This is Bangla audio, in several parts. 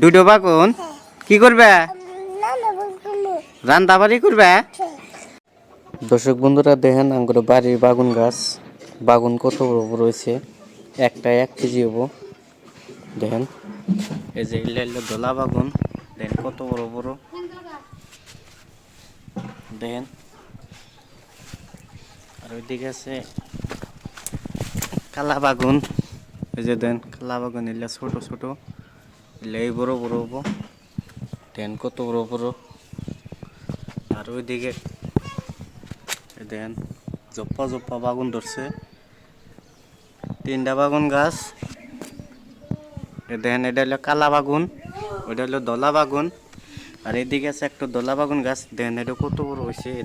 দুটো বাগুন কি করবে? রান্দাবাড়ি করবে। দর্শক বন্ধুরা দেখেন আঙ্গুর বাড়ির বাগুন গাছ, বাগুন কত বড় বড় রয়েছে, একটা 1 কেজি হবো। দেখেন এই যে এলো দোলা বাগুন, দেখেন কত বড় বড়, দেখেন। আর ওইদিকে আছে কালা বাগুন, এই যে দেন কালা বাগুন, এগুলা ছোট ছোট, এগুলা এই বড় বড় হবো, দেখেন কত বড় বড়। আর ওইদিকে দেখেন জপ্পা জপ্পা বাগুন ধরছে, 3টা বাগুন গাছ। দেখেন এটা হলো কালা বাগুন, ওইটা হলো দলা বাগুন। আর এদিকে আছে একটা দলা বাগুন গাছ, দেখেন এটা কত বড় হয়েছে। এই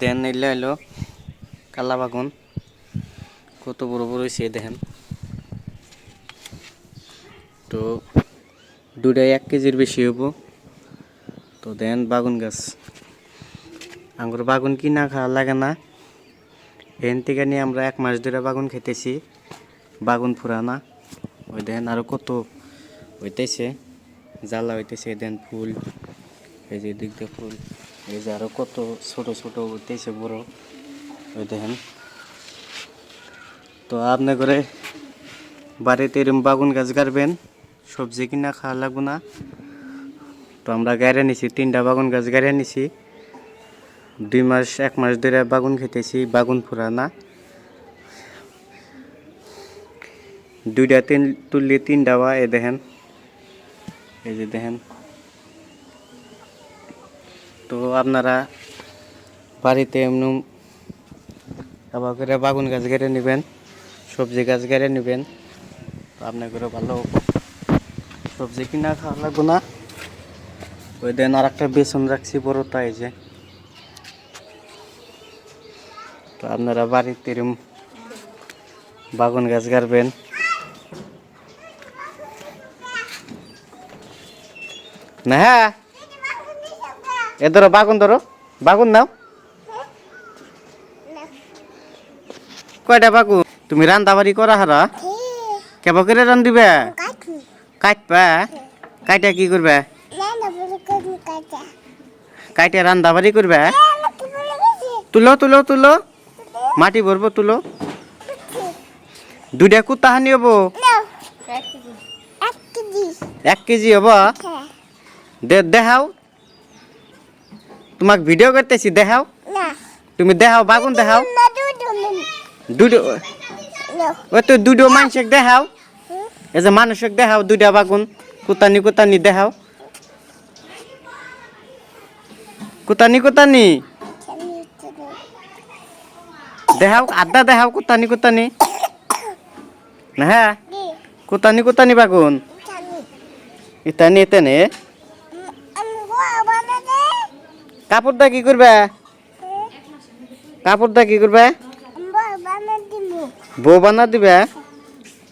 দেখেন এগুলো হলো কালা বাগুন, কত বড় বড় হয়েছে দেখেন। তো দুটাই 1 কেজির বেশি হবো। তো দেখেন বাগুন গাছ, আঙ্গুর বাগুন কিনা খাওয়া লাগে না। এখান থেকে নিয়ে আমরা 1 মাস ধরে বাগুন খেতেছি, বাগুন ফুরানা। ওই দেখেন আরো কত হইতেছে, জ্বালা হইতেছে। দেন ফুল, এই যে দিক দিয়ে ফুল, এই যে আরো কত ছোট ছোট হইতেছে বড়, ওই দেখেন। তো আপনি করে বাড়িতে এরম বাগুন গাছ গাড়বেন, সবজি কিনা খাওয়া লাগবে না। তো আমরা গাড়ে নিছি, 3টা বাগুন গাছ গাড়ে নিছি, 2 মাস 1 মাস ধরে বাগুন খেতেছি, বাগুন ফুরানা। 2টা তুললে 3টা বা, এ দেখেন, এই যে দেখেন। তো আপনারা বাড়িতে এমনি আবার করে বাগুন গাছ গেড়ে নেবেন, সবজি গাছ গেড়ে নেবেন, তো আপনার করে ভালো হবো। সবজি কিনা খাওয়া লাগবো না। ওই দেন আর একটা বেসন রাখছি বড়টা, এই যে। তো আপনারা বাড়িতে এরম বাগুন গাছ গাড়বেন। না হ্যাঁ, এ ধরো বাগুন, ধরো বাগুন নাও। কয়টা বাগুন? তুমি রান্দাবাড়ি করা হারা কেবা করে রান্দিবে? কাটবা, কাইটা কি করবে? কাইটা রান্দাবাড়ি করবে। তুলো তুলো তুলো, মাটি ভরবো, তুলো। 2টা কুত্তা হানি হবো, 1 কেজি হবো। দেখাও, তোমাক ভিডিও করতেছি, দেখাও। তুমি দেখাও বাগুন, দেখাও। দুটো ওই তো 2টো মানুষক দেখাও, এই যে মানুষক দেখাও 2টা বাগুন, কুতানি কুতানি দেখাও, কুতানি কুতানি দেখাও, আড্ডা দেখাও, কুতানি কুতানি। না হ্যাঁ, কুতানি কুতানি বাগুন, ইতানি ইতানি। কাপড়টা কি করবে? কাপড়টা কি করবে? বউ বানা দিবে।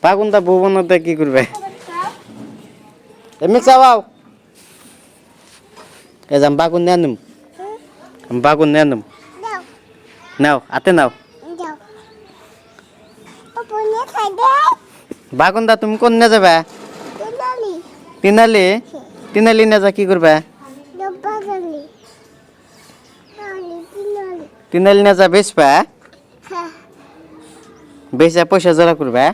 বাগুনটা বউ বানাতে কি করবে? এমনি চাওয়াও, এ যাম বাগুন নিয়ে আনুম, বাগুন নিয়ে আনুম। নাও, হাতে নাও। বাগুনটা তুমি কোন নিয়ে যাবে? তিনালি, তিনালি নিয়ে যা কি করবে? তিনালি নিয়ে যা বেচবা, বেচা পয়সা জোড়া করবে।